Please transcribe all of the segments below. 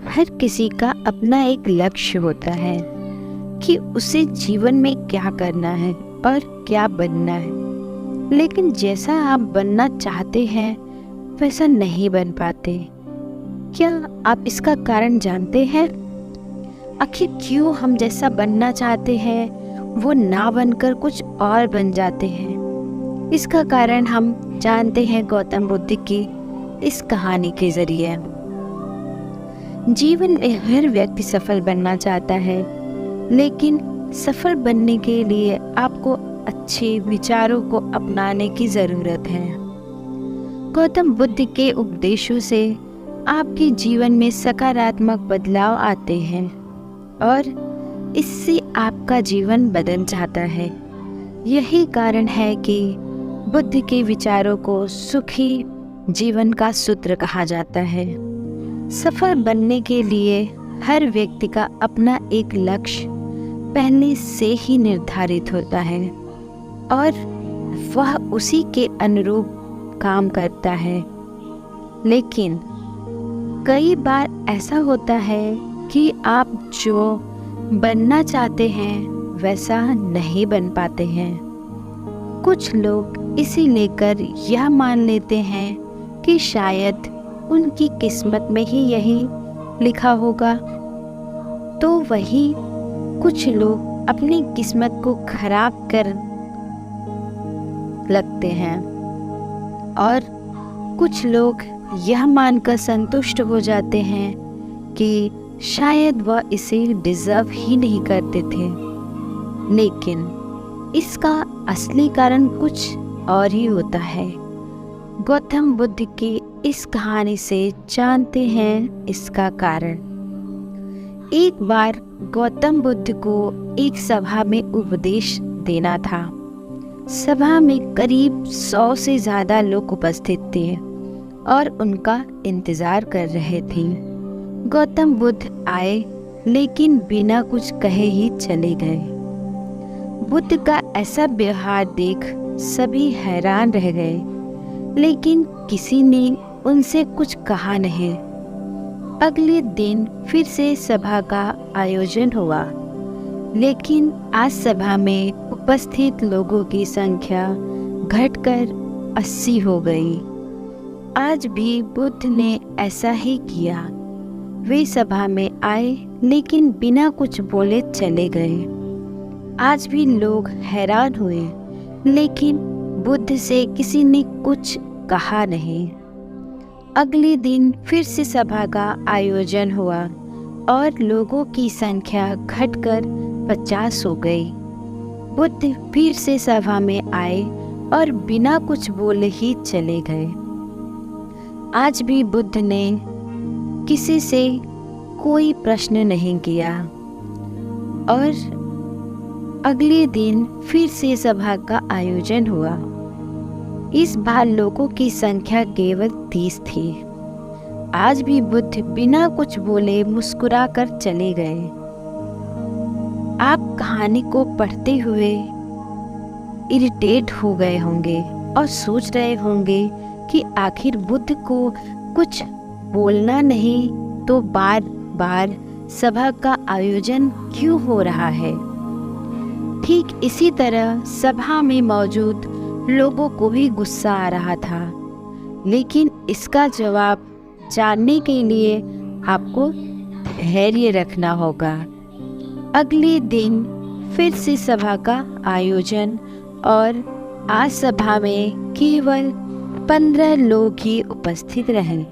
हर किसी का अपना एक लक्ष्य होता है कि उसे जीवन में क्या करना है और क्या बनना है। लेकिन जैसा आप बनना चाहते हैं वैसा नहीं बन पाते। क्या आप इसका कारण जानते हैं? आखिर क्यों हम जैसा बनना चाहते हैं वो ना बनकर कुछ और बन जाते हैं? इसका कारण हम जानते हैं गौतम बुद्ध की इस कहानी के जरिए। जीवन में हर व्यक्ति सफल बनना चाहता है, लेकिन सफल बनने के लिए आपको अच्छे विचारों को अपनाने की ज़रूरत है। गौतम बुद्ध के उपदेशों से आपके जीवन में सकारात्मक बदलाव आते हैं और इससे आपका जीवन बदल जाता है। यही कारण है कि बुद्ध के विचारों को सुखी जीवन का सूत्र कहा जाता है। सफल बनने के लिए हर व्यक्ति का अपना एक लक्ष्य पहले से ही निर्धारित होता है और वह उसी के अनुरूप काम करता है। लेकिन कई बार ऐसा होता है कि आप जो बनना चाहते हैं वैसा नहीं बन पाते हैं। कुछ लोग इसे लेकर यह मान लेते हैं कि शायद उनकी किस्मत में ही यही लिखा होगा, तो वही कुछ लोग अपनी किस्मत को खराब कर लगते हैं और कुछ लोग यह मानकर संतुष्ट हो जाते हैं कि शायद वह इसे डिजर्व ही नहीं करते थे। लेकिन इसका असली कारण कुछ और ही होता है। गौतम बुद्ध की इस कहानी से जानते हैं इसका कारण। एक बार गौतम बुद्ध को एक सभा में उपदेश देना था। सभा में करीब 100 से ज़्यादा लोग उपस्थित थे और उनका इंतज़ार कर रहे थे। गौतम बुद्ध आए, लेकिन बिना कुछ कहे ही चले गए। बुद्ध का ऐसा व्यवहार देख सभी हैरान रह गए, लेकिन किसी ने उनसे कुछ कहा नहीं। अगले दिन फिर से सभा का आयोजन हुआ, लेकिन आज सभा में उपस्थित लोगों की संख्या घटकर 80 हो गई। आज भी बुद्ध ने ऐसा ही किया। वे सभा में आए, लेकिन बिना कुछ बोले चले गए। आज भी लोग हैरान हुए, लेकिन बुद्ध से किसी ने कुछ कहा नहीं। अगले दिन फिर से सभा का आयोजन हुआ और लोगों की संख्या घटकर 50 हो गई। बुद्ध फिर से सभा में आए और बिना कुछ बोले ही चले गए। आज भी बुद्ध ने किसी से कोई प्रश्न नहीं किया और अगले दिन फिर से सभा का आयोजन हुआ। इस बार लोगों की संख्या केवल 30 थी। आज भी बुद्ध बिना कुछ बोले मुस्कुरा कर चले गए। आप कहानी को पढ़ते हुए इरिटेट हो गए होंगे और सोच रहे होंगे कि आखिर बुद्ध को कुछ बोलना नहीं तो बार बार सभा का आयोजन क्यों हो रहा है। ठीक इसी तरह सभा में मौजूद लोगों को भी गुस्सा आ रहा था, लेकिन इसका जवाब जानने के लिए आपको धैर्य रखना होगा। अगले दिन फिर से सभा का आयोजन और आज सभा में केवल 15 लोग ही उपस्थित रहे।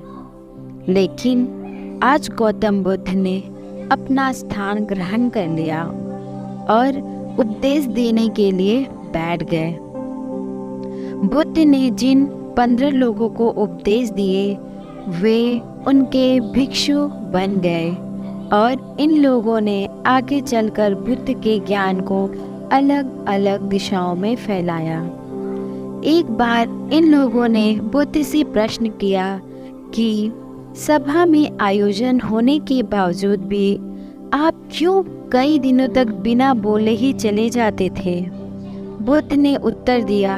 लेकिन आज गौतम बुद्ध ने अपना स्थान ग्रहण कर लिया और उपदेश देने के लिए बैठ गए। बुद्ध ने जिन 15 लोगों को उपदेश दिए वे उनके भिक्षु बन गए और इन लोगों ने आगे चलकर बुद्ध के ज्ञान को अलग अलग दिशाओं में फैलाया। एक बार इन लोगों ने बुद्ध से प्रश्न किया कि सभा में आयोजन होने के बावजूद भी आप क्यों कई दिनों तक बिना बोले ही चले जाते थे। बुद्ध ने उत्तर दिया,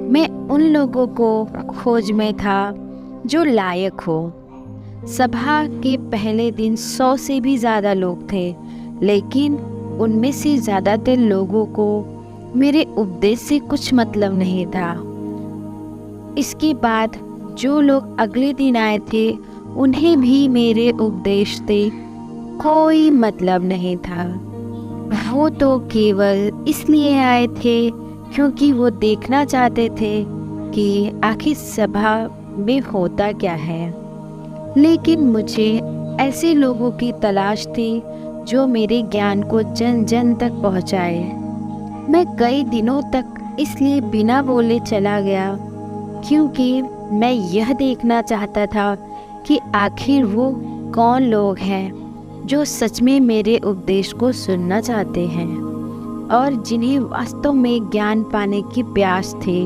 मैं उन लोगों को खोज में था जो लायक हो, सभा के पहले दिन 100 से भी ज़्यादा लोग थे, लेकिन उनमें से ज़्यादातर लोगों को मेरे उपदेश से कुछ मतलब नहीं था। इसके बाद जो लोग अगले दिन आए थे, उन्हें भी मेरे उपदेश से कोई मतलब नहीं था। वो तो केवल इसलिए आए थे क्योंकि वो देखना चाहते थे कि आखिर सभा में होता क्या है। लेकिन मुझे ऐसे लोगों की तलाश थी जो मेरे ज्ञान को जन जन तक पहुंचाए। मैं कई दिनों तक इसलिए बिना बोले चला गया क्योंकि मैं यह देखना चाहता था कि आखिर वो कौन लोग हैं जो सच में मेरे उपदेश को सुनना चाहते हैं और जिन्हें वास्तव में ज्ञान पाने की प्यास थी।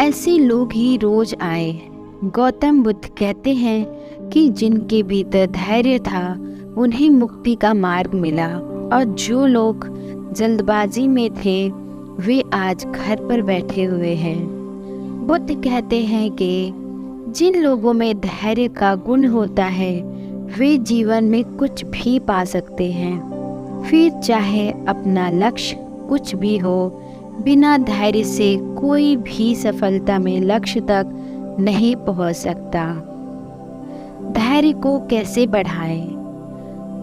ऐसे लोग ही रोज आए। गौतम बुद्ध कहते हैं कि जिनके भीतर धैर्य था उन्हें मुक्ति का मार्ग मिला, और जो लोग जल्दबाजी में थे वे आज घर पर बैठे हुए हैं। बुद्ध कहते हैं कि जिन लोगों में धैर्य का गुण होता है वे जीवन में कुछ भी पा सकते हैं, फिर चाहे अपना लक्ष्य कुछ भी हो। बिना धैर्य से कोई भी सफलता में लक्ष्य तक नहीं पहुंच सकता। धैर्य को कैसे बढ़ाएं?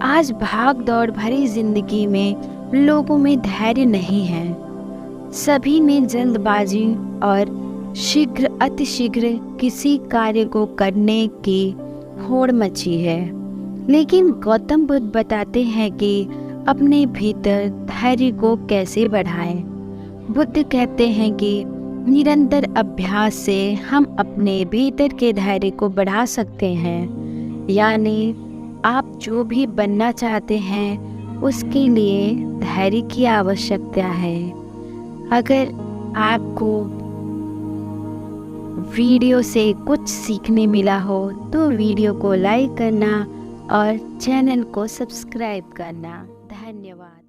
आज भाग दौड़ भरी जिंदगी में लोगों में धैर्य नहीं है। सभी में जल्दबाजी और शीघ्र अतिशीघ्र किसी कार्य को करने की होड़ मची है। लेकिन गौतम बुद्ध बताते हैं कि अपने भीतर धैर्य को कैसे बढ़ाएं। बुद्ध कहते हैं कि निरंतर अभ्यास से हम अपने भीतर के धैर्य को बढ़ा सकते हैं। यानी आप जो भी बनना चाहते हैं उसके लिए धैर्य की आवश्यकता है। अगर आपको वीडियो से कुछ सीखने मिला हो तो वीडियो को लाइक करना और चैनल को सब्सक्राइब करना। धन्यवाद।